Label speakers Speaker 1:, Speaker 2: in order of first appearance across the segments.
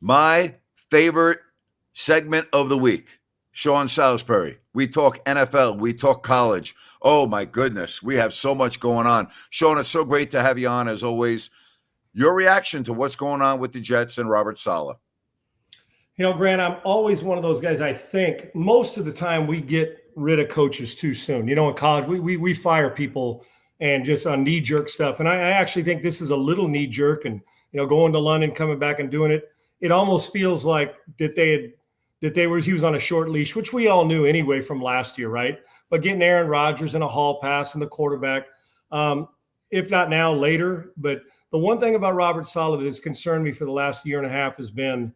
Speaker 1: My favorite segment of the week, Sean Salisbury. We talk NFL, we talk college. Oh my goodness, we have so much going on. Sean, it's so great to have you on as always. Your reaction to what's going on with the Jets and Robert Saleh.
Speaker 2: Grant, I'm always one of those guys. I think most of the time we get rid of coaches too soon. In college, we fire people and just on knee-jerk stuff. And I actually think this is a little knee-jerk. And going to London, coming back and doing it, it almost feels like he was on a short leash, which we all knew anyway from last year, right? But getting Aaron Rodgers and a hall pass and the quarterback, if not now, later. But the one thing about Robert Saleh that has concerned me for the last year and a half has been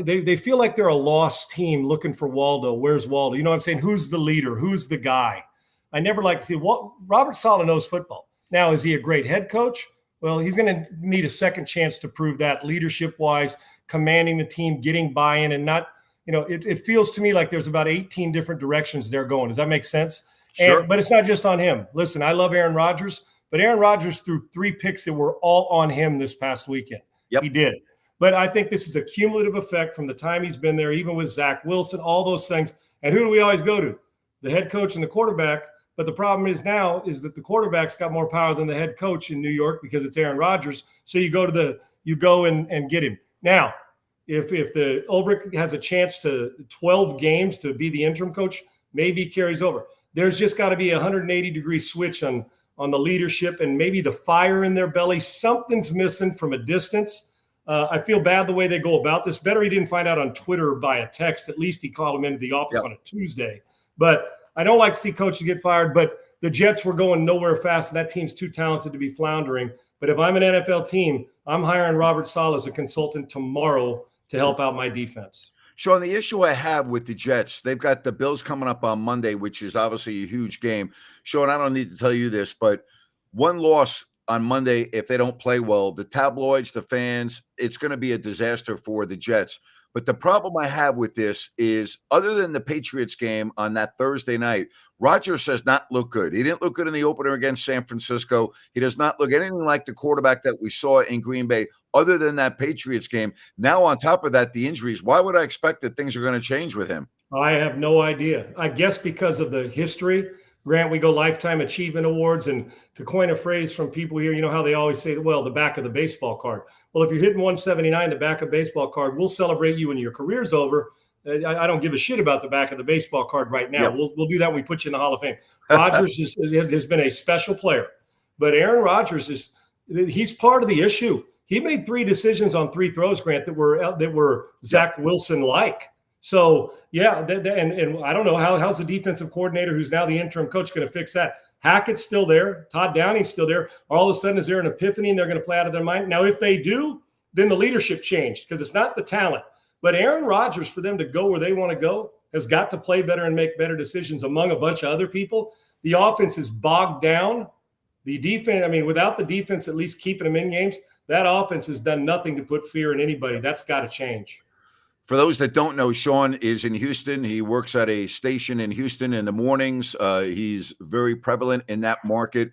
Speaker 2: they feel like they're a lost team looking for Waldo. Where's Waldo? You know what I'm saying? Who's the leader? Who's the guy? I never like to see what Robert Saleh knows football. Now, is he a great head coach? Well, he's going to need a second chance to prove that leadership-wise, commanding the team, getting buy-in, and not, it feels to me like there's about 18 different directions they're going. Does that make sense?
Speaker 1: Sure.
Speaker 2: But it's not just on him. Listen, I love Aaron Rodgers, but Aaron Rodgers threw 3 picks that were all on him this past weekend.
Speaker 1: Yep.
Speaker 2: He did. But I think this is a cumulative effect from the time he's been there, even with Zach Wilson, all those things. And who do we always go to? The head coach and the quarterback. But the problem is now is that the quarterback's got more power than the head coach in New York because it's Aaron Rodgers. So you go and get him. Now, if the Ulbrich has a chance to 12 games to be the interim coach, maybe he carries over. There's just got to be a 180-degree switch on the leadership and maybe the fire in their belly. Something's missing from a distance. I feel bad the way they go about this. Better he didn't find out on Twitter by a text. At least he called him into the office on a Tuesday. But I don't like to see coaches get fired. But the Jets were going nowhere fast, and that team's too talented to be floundering. But if I'm an NFL team, I'm hiring Robert Saleh as a consultant tomorrow to help out my defense.
Speaker 1: Sean, the issue I have with the Jets, they've got the Bills coming up on Monday, which is obviously a huge game. Sean, I don't need to tell you this, but one loss on Monday, if they don't play well, the tabloids, the fans, it's going to be a disaster for the Jets. But the problem I have with this is, other than the Patriots game on that Thursday night, Rodgers does not look good. He didn't look good in the opener against San Francisco. He does not look anything like the quarterback that we saw in Green Bay, other than that Patriots game. Now, on top of that, the injuries. Why would I expect that things are going to change with him?
Speaker 2: I have no idea. I guess because of the history. Grant, we go Lifetime Achievement Awards, and to coin a phrase from people here, you know how they always say, well, the back of the baseball card. Well, if you're hitting 179, the back of baseball card, we'll celebrate you when your career's over. I don't give a shit about the back of the baseball card right now. Yep. We'll do that when we put you in the Hall of Fame. Rodgers has been a special player, but Aaron Rodgers he's part of the issue. He made 3 decisions on 3 throws, Grant, that were Zach Wilson-like. So, yeah, and I don't know how's the defensive coordinator, who's now the interim coach, going to fix that. Hackett's still there. Todd Downey's still there. All of a sudden, is there an epiphany and they're going to play out of their mind? Now, if they do, then the leadership changed because it's not the talent. But Aaron Rodgers, for them to go where they want to go, has got to play better and make better decisions among a bunch of other people. The offense is bogged down. The defense, without the defense at least keeping them in games, that offense has done nothing to put fear in anybody. That's got to change.
Speaker 1: For those that don't know, Sean is in Houston. He works at a station in Houston in the mornings. He's very prevalent in that market.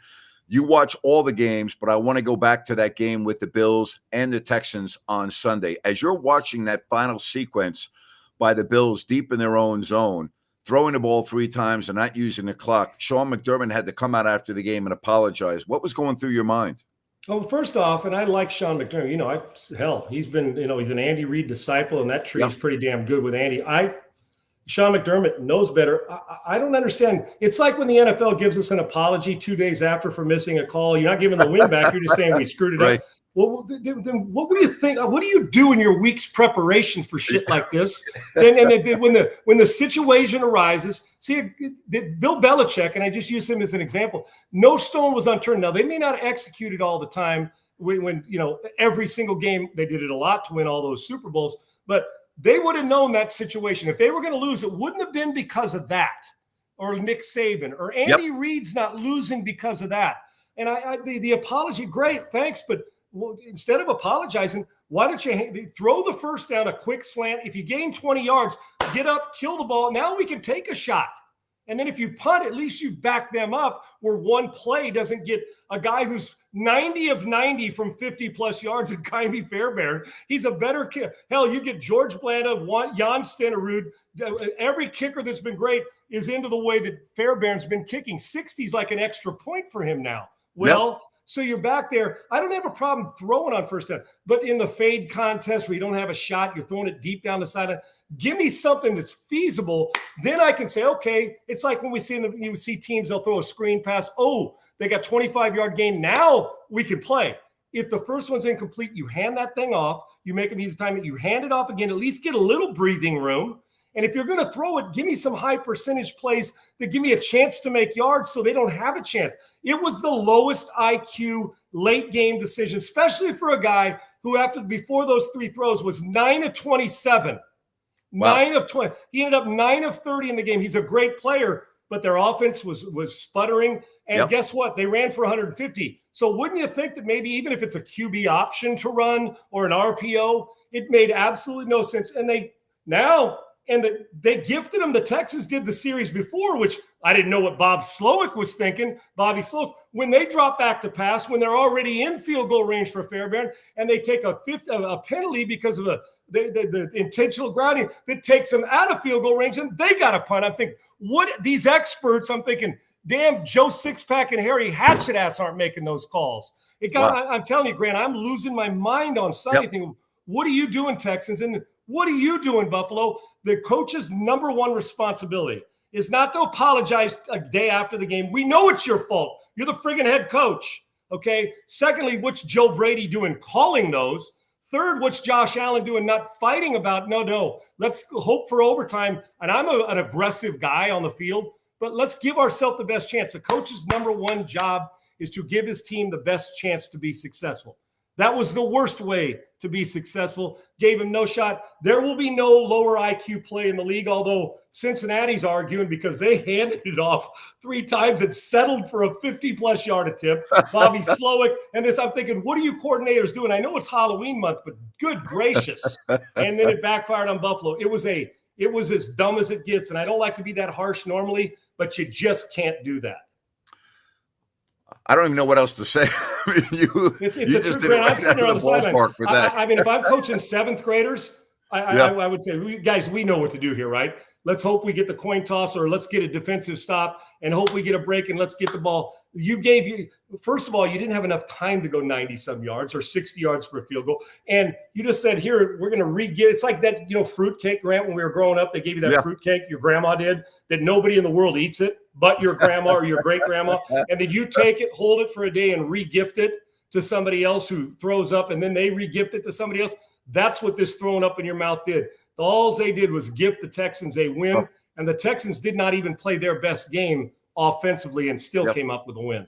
Speaker 1: You watch all the games, but I want to go back to that game with the Bills and the Texans on Sunday. As you're watching that final sequence by the Bills deep in their own zone, throwing the ball 3 times and not using the clock, Sean McDermott had to come out after the game and apologize. What was going through your mind?
Speaker 2: Well, first off, and I like Sean McDermott. He's been, he's an Andy Reid disciple, and that tree is pretty damn good with Andy. Sean McDermott knows better. I don't understand. It's like when the NFL gives us an apology 2 days after for missing a call. You're not giving the win back. You're just saying we screwed it up. Well, then what do you think? What do you do in your week's preparation for shit like this? When the situation arises, see, Bill Belichick, and I just use him as an example, no stone was unturned. Now, they may not execute it all the time when every single game, they did it a lot to win all those Super Bowls, but they would have known that situation. If they were going to lose, it wouldn't have been because of that, or Nick Saban, or Andy Reid's not losing because of that. And the apology, great, thanks, but instead of apologizing, why don't you throw the first down, a quick slant? If you gain 20 yards, get up, kill the ball. Now we can take a shot. And then if you punt, at least you've backed them up where one play doesn't get a guy who's 90 of 90 from 50 plus yards and Jaime Fairbairn. He's a better kicker. Hell, you get George Blanda, Jan Stenerud. Every kicker that's been great is into the way that Fairbairn's been kicking. 60 is like an extra point for him now. Well, yep. So you're back there. I don't have a problem throwing on first down, but in the fade contest where you don't have a shot, you're throwing it deep down the sideline. Give me something that's feasible. Then I can say, okay, it's like when you see teams, they'll throw a screen pass. Oh, they got 25-yard gain. Now we can play. If the first one's incomplete, you hand that thing off. You make them use time. You hand it off again. At least get a little breathing room. And if you're going to throw it, give me some high percentage plays that give me a chance to make yards so they don't have a chance. It was the lowest IQ late game decision, especially for a guy who before those 3 throws was 9 of 27. Wow. 9 of 20. He ended up 9 of 30 in the game. He's a great player, but their offense was sputtering. And guess what? They ran for 150. So wouldn't you think that maybe even if it's a QB option to run or an RPO, it made absolutely no sense. And they gifted him. The Texans did the series before, which I didn't know what Bob Slowick was thinking. Bobby Slowick, when they drop back to pass, when they're already in field goal range for Fairbairn, and they take a penalty because of the intentional grounding that takes them out of field goal range, and they got a punt. I'm thinking, these experts? I'm thinking, damn, Joe Sixpack and Harry Hatchet ass aren't making those calls. I'm telling you, Grant, I'm losing my mind on Sunday. Thinking, what are you doing, Texans? And what are you doing, Buffalo? The coach's number one responsibility is not to apologize a day after the game. We know it's your fault. You're the friggin' head coach, okay? Secondly, what's Joe Brady doing calling those? Third, what's Josh Allen doing not fighting about, no, let's hope for overtime. And I'm an aggressive guy on the field, but let's give ourselves the best chance. The coach's number one job is to give his team the best chance to be successful. That was the worst way to be successful. Gave him no shot. There will be no lower IQ play in the league, although Cincinnati's arguing because they handed it off 3 times and settled for a 50-plus yard attempt. Bobby Slowick and this, I'm thinking, what are you coordinators doing? I know it's Halloween month, but good gracious. And then it backfired on Buffalo. It was as dumb as it gets, and I don't like to be that harsh normally, but you just can't do that.
Speaker 1: I don't even know what else to say.
Speaker 2: It's a true Grant. I'm sitting there on the sideline. I mean, if I'm coaching 7th graders, I would say, guys, we know what to do here, right? Let's hope we get the coin toss, or let's get a defensive stop and hope we get a break and let's get the ball. First of all, you didn't have enough time to go 90-some yards or 60 yards for a field goal. And you just said, here, we're going to re-get. It's like that, fruitcake, Grant, when we were growing up, they gave you that fruitcake, your grandma did, that nobody in the world eats it but your grandma or your great-grandma. And then you take it, hold it for a day and re-gift it to somebody else who throws up, and then they re-gift it to somebody else. That's what this throwing up in your mouth did. All they did was gift the Texans a win, and the Texans did not even play their best game offensively and still came up with a win.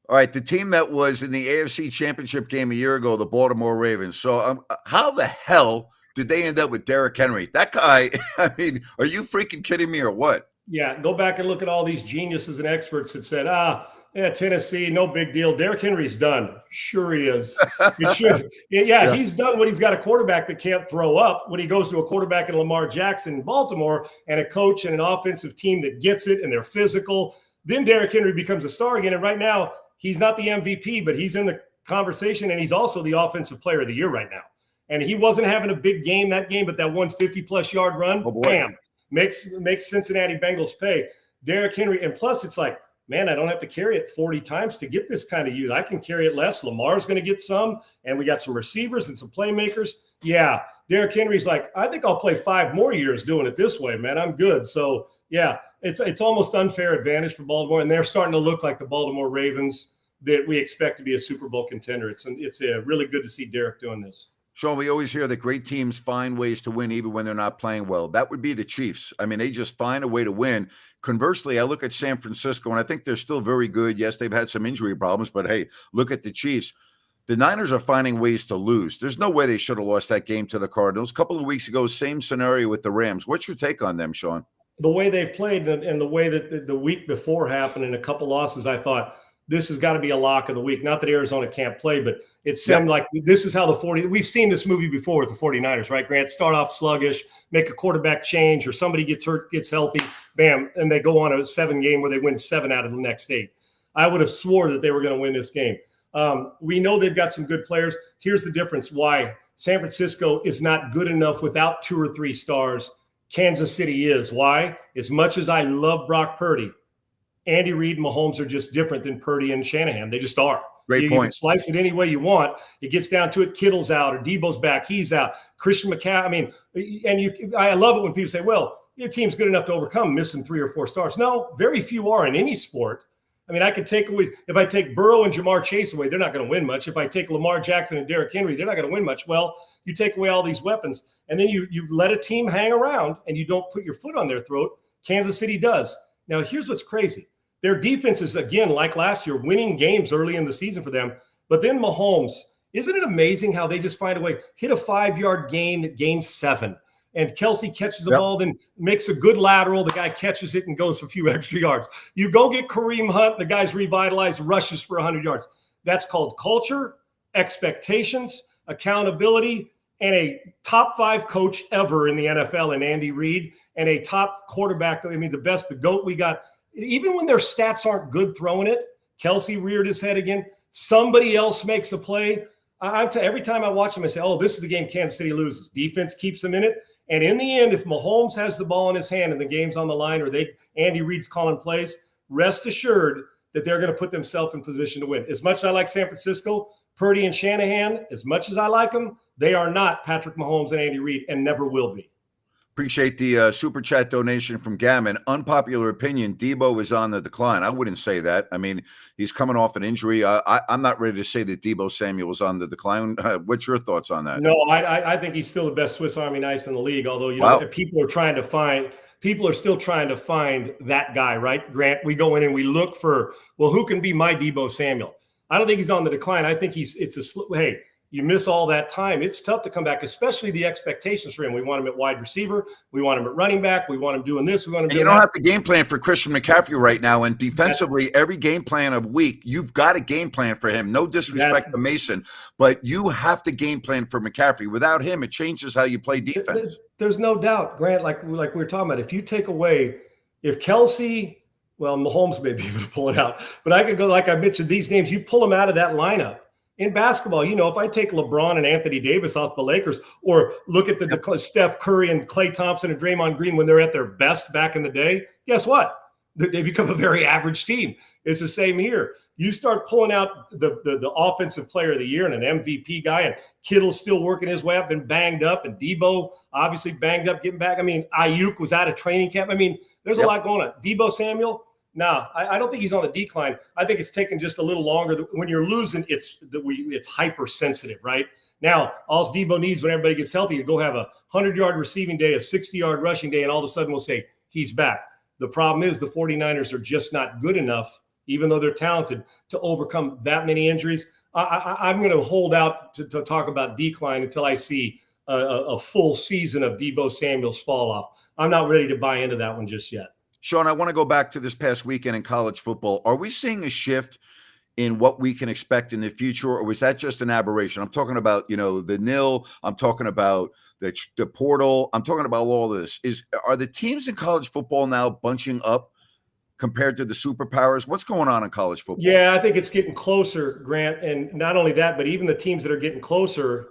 Speaker 1: All right, the team that was in the AFC Championship game a year ago, the Baltimore Ravens. So how the hell did they end up with Derrick Henry? That guy, I mean, are you freaking kidding me or what?
Speaker 2: Yeah, go back and look at all these geniuses and experts that said, Tennessee, no big deal. Derrick Henry's done. Sure he is. It should. Yeah, he's done when he's got a quarterback that can't throw up. When he goes to a quarterback in Lamar Jackson in Baltimore and a coach and an offensive team that gets it and they're physical, then Derrick Henry becomes a star again. And right now, he's not the MVP, but he's in the conversation, and he's also the offensive player of the year right now. And he wasn't having a big game that game, but that 150-plus yard run, bam, makes Cincinnati Bengals pay. Derrick Henry, and plus it's like, man, I don't have to carry it 40 times to get this kind of youth. I can carry it less. Lamar's going to get some, and we got some receivers and some playmakers. Yeah, Derrick Henry's like, I think I'll play 5 more years doing it this way, man. I'm good. So, yeah, it's almost unfair advantage for Baltimore, and they're starting to look like the Baltimore Ravens that we expect to be a Super Bowl contender. It's really good to see Derrick doing this.
Speaker 1: Sean, we always hear that great teams find ways to win even when they're not playing well. That would be the Chiefs. I mean, they just find a way to win. Conversely, I look at San Francisco, and I think they're still very good. Yes, they've had some injury problems, but hey, look at the Chiefs. The Niners are finding ways to lose. There's no way they should have lost that game to the Cardinals. A couple of weeks ago, same scenario with the Rams. What's your take on them, Sean?
Speaker 2: The way they've played and the way that the week before happened and a couple losses, I thought, this has got to be a lock of the week. Not that Arizona can't play, but it seemed like this is how we've seen this movie before with the 49ers, right, Grant? Start off sluggish, make a quarterback change, or somebody gets hurt, gets healthy, bam, and they go on a 7-game where they win 7 out of the next 8. I would have swore that they were going to win this game. We know they've got some good players. Here's the difference why San Francisco is not good enough without 2 or 3 stars. Kansas City is. Why? As much as I love Brock Purdy, Andy Reid and Mahomes are just different than Purdy and Shanahan. They just are.
Speaker 1: Great point.
Speaker 2: You can slice it any way you want. It gets down to it. Kittle's out or Debo's back. He's out. Christian McCaffrey. I mean, I love it when people say, well, your team's good enough to overcome missing 3 or 4 stars. No, very few are in any sport. I mean, I could take away – if I take Burrow and Jamar Chase away, they're not going to win much. If I take Lamar Jackson and Derrick Henry, they're not going to win much. Well, you take away all these weapons, and then you let a team hang around and you don't put your foot on their throat. Kansas City does. Now, here's what's crazy. Their defense is, again, like last year, winning games early in the season for them. But then Mahomes, isn't it amazing how they just find a way? Hit a 5-yard gain, gain 7. And Kelsey catches the ball, then makes a good lateral. The guy catches it and goes for a few extra yards. You go get Kareem Hunt. The guy's revitalized, rushes for 100 yards. That's called culture, expectations, accountability, and a top 5 coach ever in the NFL in Andy Reid, and a top quarterback. I mean, the best, the GOAT we got. Even when their stats aren't good throwing it, Kelsey reared his head again. Somebody else makes a play. Every time I watch them, I say, oh, this is the game Kansas City loses. Defense keeps them in it. And in the end, if Mahomes has the ball in his hand and the game's on the line, or Andy Reid's calling plays, rest assured that they're going to put themselves in position to win. As much as I like San Francisco, Purdy and Shanahan, as much as I like them, they are not Patrick Mahomes and Andy Reid, and never will be.
Speaker 1: Appreciate the super chat donation from Gammon. Unpopular opinion, Debo is on the decline. I wouldn't say that. I mean, he's coming off an injury. I'm not ready to say that Debo Samuel is on the decline. What's your thoughts on that?
Speaker 2: No, I think he's still the best Swiss Army knife in the league, although, know, people are still trying to find that guy, right, Grant? We go in and we look for, well, who can be my Debo Samuel? I don't think he's on the decline. I think hey, you miss all that time. It's tough to come back, especially the expectations for him. We want him at wide receiver. We want him at running back. We want him doing this. We want him doing that.
Speaker 1: You don't have to game plan for Christian McCaffrey right now. And defensively, every game plan of week, you've got a game plan for him. No disrespect to Mason, but you have to game plan for McCaffrey. Without him, it changes how you play defense.
Speaker 2: There's no doubt, Grant, like we were talking about. If you take away, if Kelsey, well, Mahomes may be able to pull it out, but I could go, like I mentioned, these names, you pull them out of that lineup. In basketball, if I take LeBron and Anthony Davis off the Lakers, or look at the Steph Curry and Klay Thompson and Draymond Green when they're at their best back in the day, guess what? They become a very average team. It's the same here. You start pulling out the offensive player of the year and an MVP guy, and Kittle's still working his way up, been banged up, and Debo obviously banged up, getting back. I mean, Ayuk was out of training camp. I mean, there's a lot going on. Debo Samuel, no, I don't think he's on the decline. I think it's taken just a little longer. When you're losing, it's hypersensitive, right? Now, all Debo needs when everybody gets healthy to go have a 100-yard receiving day, a 60-yard rushing day, and all of a sudden we'll say he's back. The problem is the 49ers are just not good enough, even though they're talented, to overcome that many injuries. I'm going to hold out to talk about decline until I see a full season of Debo Samuel's fall off. I'm not ready to buy into that one just yet.
Speaker 1: Sean, I want to go back to this past weekend in college football. Are we seeing a shift in what we can expect in the future, or was that just an aberration? I'm talking about, the nil. I'm talking about the portal. I'm talking about all this. Are the teams in college football now bunching up compared to the superpowers? What's going on in college football?
Speaker 2: Yeah, I think it's getting closer, Grant. And not only that, but even the teams that are getting closer,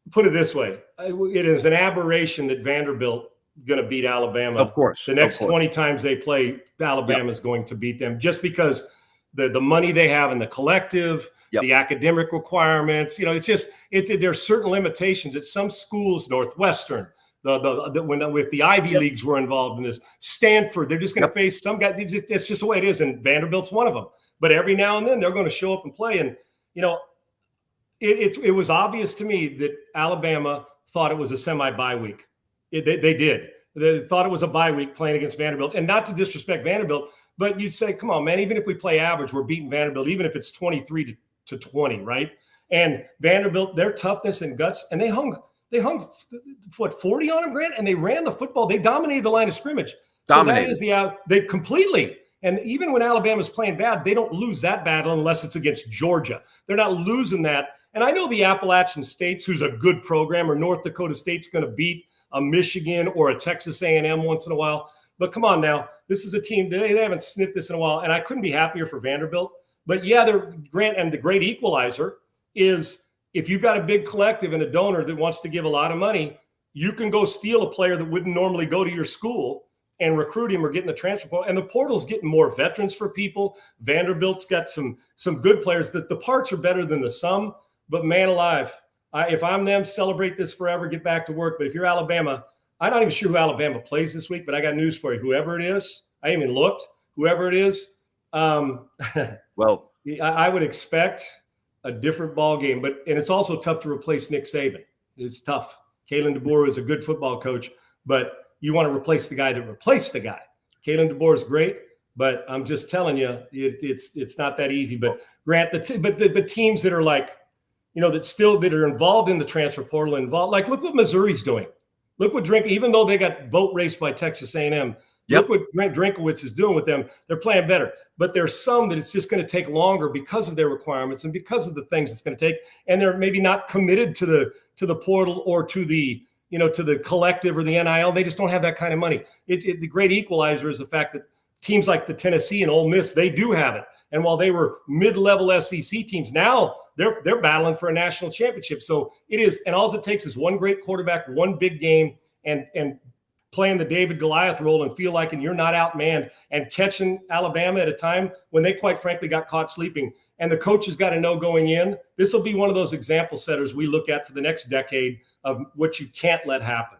Speaker 2: put it this way, it is an aberration that Vanderbilt going to beat Alabama.
Speaker 1: Of course.
Speaker 2: The next 20 times they play, Alabama is going to beat them, just because the money they have in the collective, the academic requirements, there's certain limitations at some schools, Northwestern, if the Ivy Leagues were involved in this, Stanford, they're just going to face some guy. It's just the way it is. And Vanderbilt's one of them, but every now and then they're going to show up and play. And, it was obvious to me that Alabama thought it was a semi-bye week. They did. They thought it was a bye week playing against Vanderbilt. And not to disrespect Vanderbilt, but you'd say, come on, man, even if we play average, we're beating Vanderbilt, even if it's 23 to 20, right? And Vanderbilt, their toughness and guts, and they hung 40 on them, Grant, and they ran the football. They dominated the line of scrimmage. So that is they completely. And even when Alabama's playing bad, they don't lose that battle unless it's against Georgia. They're not losing that. And I know the Appalachian States, who's a good program, or North Dakota State's going to beat a Michigan or a Texas A&M once in a while. But come on now, this is a team, they haven't sniffed this in a while. And I couldn't be happier for Vanderbilt. But yeah, and the great equalizer is if you've got a big collective and a donor that wants to give a lot of money, you can go steal a player that wouldn't normally go to your school and recruit him or get in the transfer portal. And the portal's getting more veterans for people. Vanderbilt's got some good players. That the parts are better than the sum. But man alive, if I'm them, celebrate this forever, get back to work. But if you're Alabama, I'm not even sure who Alabama plays this week, but I got news for you. Whoever it is, I haven't even looked. Whoever it is,
Speaker 1: well,
Speaker 2: I would expect a different ball game. And it's also tough to replace Nick Saban. It's tough. Kalen DeBoer is a good football coach, but you want to replace the guy that replaced the guy. Kalen DeBoer is great, but I'm just telling you, it's not that easy. But Grant, but teams that are like, that are involved in the transfer portal, like look what Missouri's doing. Look what even though they got boat raced by Texas A&M,
Speaker 1: yep.
Speaker 2: Look what Grant Drinkowitz is doing with them. They're playing better. But there's some that it's just going to take longer because of their requirements and because of the things it's going to take. And they're maybe not committed to the portal or to the collective or the NIL. They just don't have that kind of money. The great equalizer is the fact that teams like the Tennessee and Ole Miss, they do have it. And while they were mid-level SEC teams, now they're battling for a national championship. So it is, and all it takes is one great quarterback, one big game, and playing the David Goliath role and feel like you're not outmanned and catching Alabama at a time when they quite frankly got caught sleeping. And the coach has got to know going in, this will be one of those example setters we look at for the next decade of what you can't let happen.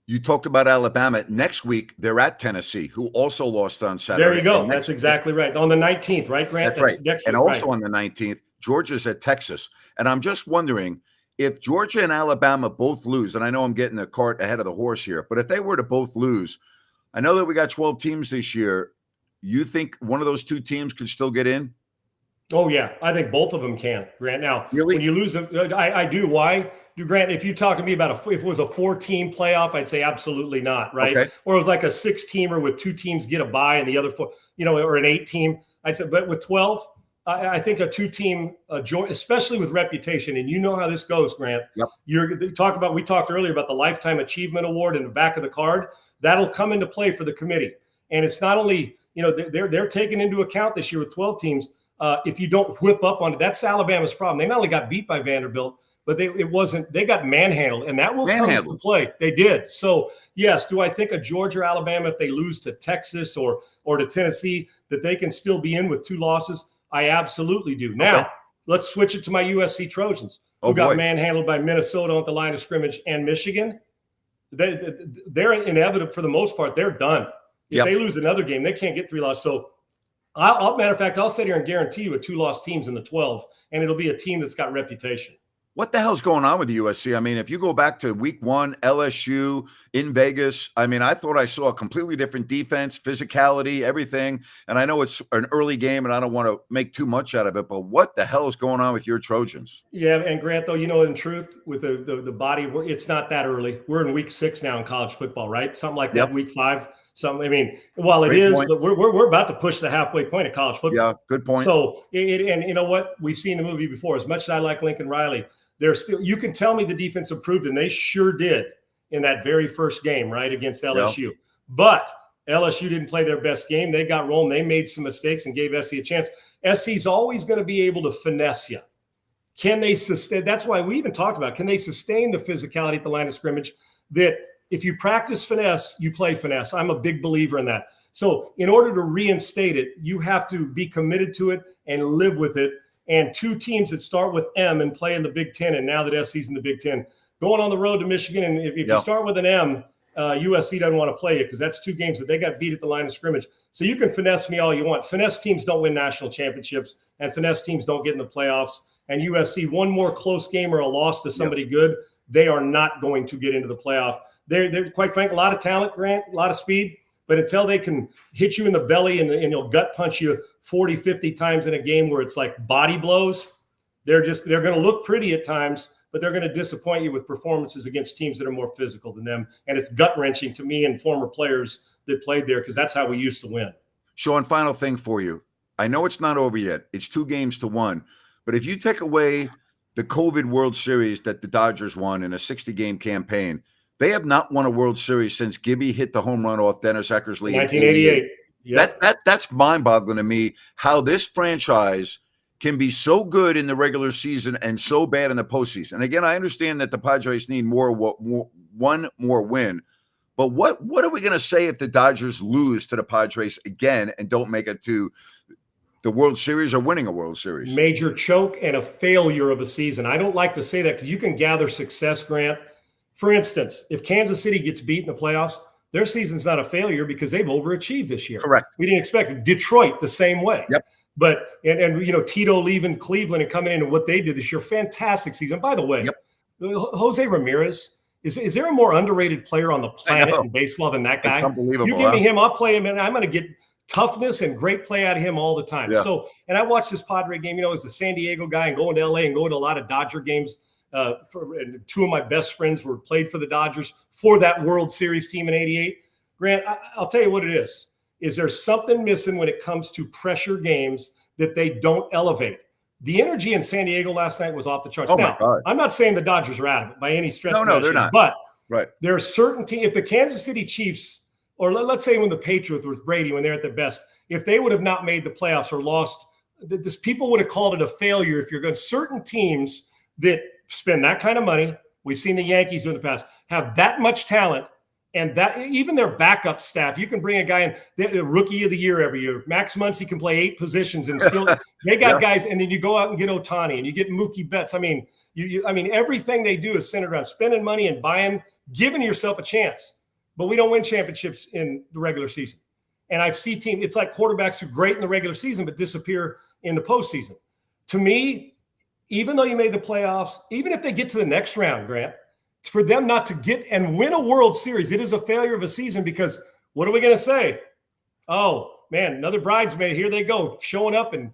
Speaker 1: You talked about Alabama. Next week, they're at Tennessee, who also lost on Saturday.
Speaker 2: There you go. That's exactly right. On the 19th, right, Grant?
Speaker 1: That's right.
Speaker 2: Next
Speaker 1: and
Speaker 2: week,
Speaker 1: also
Speaker 2: right.
Speaker 1: on the 19th, Georgia's at Texas. And I'm just wondering if Georgia and Alabama both lose, and I know I'm getting the cart ahead of the horse here, but if they were to both lose, I know that we got 12 teams this year. You think one of those two teams could still get in?
Speaker 2: Oh, yeah. I think both of them can, Grant. Now,
Speaker 1: really?
Speaker 2: When you lose them, I do. Why? Grant, if you talk to me about if it was a 4-team playoff, I'd say absolutely not, right? Okay. Or it was like a 6-teamer with 2 teams get a bye and the other 4, or an 8-team. I'd say, but with 12, I think a 2-team, especially with reputation, and you know how this goes, Grant.
Speaker 1: Yep.
Speaker 2: We talked earlier about the Lifetime Achievement Award in the back of the card. That'll come into play for the committee. And it's not only, they're taking into account this year with 12 teams. If you don't whip up on it, that's Alabama's problem. They not only got beat by Vanderbilt, but they got manhandled, and that will come into play. They did. So yes, do I think a Georgia or Alabama, if they lose to Texas or to Tennessee, that they can still be in with 2 losses? I absolutely do. Now, let's switch it to my USC Trojans, who got manhandled by Minnesota at the line of scrimmage and Michigan. They're inevitable for the most part. They're done. If they lose another game, they can't get 3 losses. So matter of fact, I'll sit here and guarantee you 2 lost teams in the 12, and it'll be a team that's got reputation.
Speaker 1: What the hell's going on with the USC? I mean, if you go back to week 1, LSU in Vegas, I mean, I thought I saw a completely different defense, physicality, everything. And I know it's an early game and I don't want to make too much out of it, but what the hell is going on with your Trojans?
Speaker 2: Yeah. And Grant, though, in truth, with the body, it's not that early. We're in week 6 now in college football, right? Something like that, week 5. I mean, while it is, but we're about to push the halfway point of college football.
Speaker 1: Yeah, good point.
Speaker 2: So, and you know what? We've seen the movie before. As much as I like Lincoln Riley, you can tell me the defense improved, and they sure did in that very first game, right, against LSU. Yeah. But LSU didn't play their best game. They got rolling. They made some mistakes and gave SC a chance. SC's always going to be able to finesse you. Can they sustain? That's why we even talked about, can they sustain the physicality at the line of scrimmage? That if you practice finesse, you play finesse. I'm a big believer in that. So in order to reinstate it, you have to be committed to it and live with it. And 2 teams that start with M and play in the Big Ten, and now that SC's in the Big Ten, going on the road to Michigan, and if you start with an M, USC doesn't want to play you because that's 2 games that they got beat at the line of scrimmage. So you can finesse me all you want. Finesse teams don't win national championships, and finesse teams don't get in the playoffs. And USC, one more close game or a loss to somebody good, they are not going to get into the playoff. They're quite frankly, a lot of talent, Grant, a lot of speed. But until they can hit you in the belly and you'll gut punch you 40, 50 times in a game where it's like body blows, they're going to look pretty at times, but they're going to disappoint you with performances against teams that are more physical than them. And it's gut-wrenching to me and former players that played there because that's how we used to win.
Speaker 1: Sean, final thing for you. I know it's not over yet. It's 2-1. But if you take away the COVID World Series that the Dodgers won in a 60-game campaign, they have not won a World Series since Gibby hit the home run off Dennis Eckersley in
Speaker 2: 1988. Yep.
Speaker 1: That's mind-boggling to me, how this franchise can be so good in the regular season and so bad in the postseason. And again, I understand that the Padres need one more win. But what are we going to say if the Dodgers lose to the Padres again and don't make it to the World Series or winning a World Series?
Speaker 2: Major choke and a failure of a season. I don't like to say that because you can gather success, Grant. For instance, if Kansas City gets beat in the playoffs, their season's not a failure because they've overachieved this year.
Speaker 1: Correct.
Speaker 2: We didn't expect it. Detroit the same way.
Speaker 1: Yep.
Speaker 2: But and Tito leaving Cleveland and coming in and what they did this year, fantastic season. By the way, Jose Ramirez, is there a more underrated player on the planet in baseball than that guy?
Speaker 1: It's unbelievable.
Speaker 2: You give me him, I'll play him, and I'm going to get toughness and great play out of him all the time.
Speaker 1: Yeah.
Speaker 2: So, and I watched this Padre game, as a San Diego guy and going to LA and going to a lot of Dodger games. And two of my best friends played for the Dodgers for that World Series team in '88. Grant, I'll tell you what it is. Is there something missing when it comes to pressure games that they don't elevate? The energy in San Diego last night was off the charts.
Speaker 1: Oh,
Speaker 2: now,
Speaker 1: my God.
Speaker 2: I'm not saying the Dodgers are out of it by any stretch.
Speaker 1: No, they're not.
Speaker 2: But
Speaker 1: right.
Speaker 2: there's certainty. If the Kansas City Chiefs, or let's say when the Patriots with Brady, when they're at their best, if they would have not made the playoffs or lost, people would have called it a failure. If you're going, certain teams that spend that kind of money, we've seen the Yankees do in the past, have that much talent. And that even their backup staff, you can bring a guy in, the rookie of the year every year. Max Muncy can play 8 positions and still they got guys. And then you go out and get Ohtani and you get Mookie Betts. I mean, everything they do is centered around spending money and buying, giving yourself a chance. But we don't win championships in the regular season. And I've seen teams. It's like quarterbacks who are great in the regular season but disappear in the postseason. To me, even though you made the playoffs, even if they get to the next round, Grant, for them not to get and win a World Series, it is a failure of a season because what are we going to say? Oh, man, another bridesmaid. Here they go, showing up and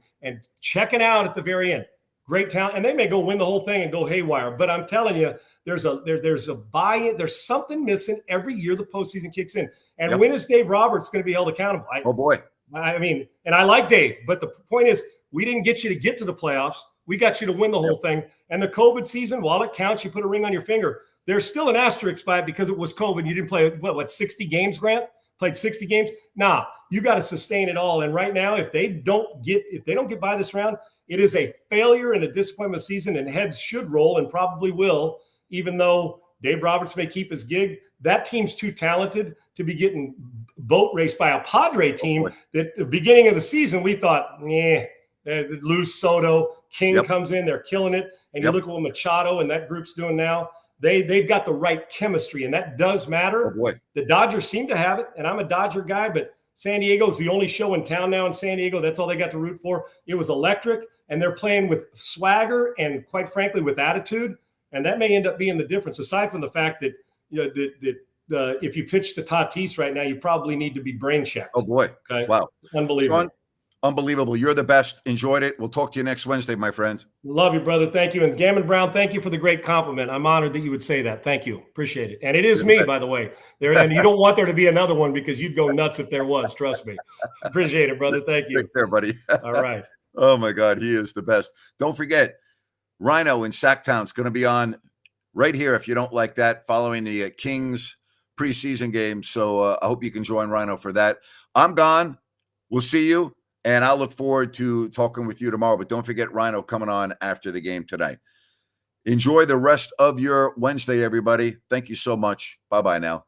Speaker 2: checking out at the very end. Great talent. And they may go win the whole thing and go haywire. But I'm telling you, there's a buy-in. There's something missing every year the postseason kicks in. And when is Dave Roberts going to be held accountable?
Speaker 1: Oh, boy.
Speaker 2: I mean, and I like Dave. But the point is, we didn't get you to get to the playoffs. We got you to win the whole thing. And the COVID season, while it counts, you put a ring on your finger. There's still an asterisk by it because it was COVID. You didn't play, 60 games, Grant? Played 60 games? Nah, you got to sustain it all. And right now, if they don't get by this round, it is a failure and a disappointment season, and heads should roll and probably will, even though Dave Roberts may keep his gig. That team's too talented to be getting boat raced by a Padre team that at the beginning of the season we thought, lose Soto. King comes in, they're killing it. And you look at what Machado and that group's doing now. They've got the right chemistry, and that does matter.
Speaker 1: Oh, boy.
Speaker 2: The Dodgers seem to have it, and I'm a Dodger guy, but San Diego's the only show in town now in San Diego. That's all they got to root for. It was electric, and they're playing with swagger and, quite frankly, with attitude, and that may end up being the difference, aside from the fact that if you pitch to Tatis right now, you probably need to be brain checked.
Speaker 1: Oh, boy.
Speaker 2: Okay?
Speaker 1: Wow.
Speaker 2: Unbelievable.
Speaker 1: Sean, unbelievable. You're the best. Enjoyed it. We'll talk to you next Wednesday, my friend.
Speaker 2: Love you, brother. Thank you. And Gammon Brown, thank you for the great compliment. I'm honored that you would say that. Thank you. Appreciate it. And it is me, by the way. And you don't want there to be another one because you'd go nuts if there was. Trust me. Appreciate it, brother. Thank you.
Speaker 1: Take care, buddy.
Speaker 2: All right.
Speaker 1: Oh, my God. He is the best. Don't forget, Rhino in Sacktown is going to be on right here if you don't like that, following the Kings preseason game. So I hope you can join Rhino for that. I'm gone. We'll see you. And I'll look forward to talking with you tomorrow. But don't forget Rhino coming on after the game tonight. Enjoy the rest of your Wednesday, everybody. Thank you so much. Bye-bye now.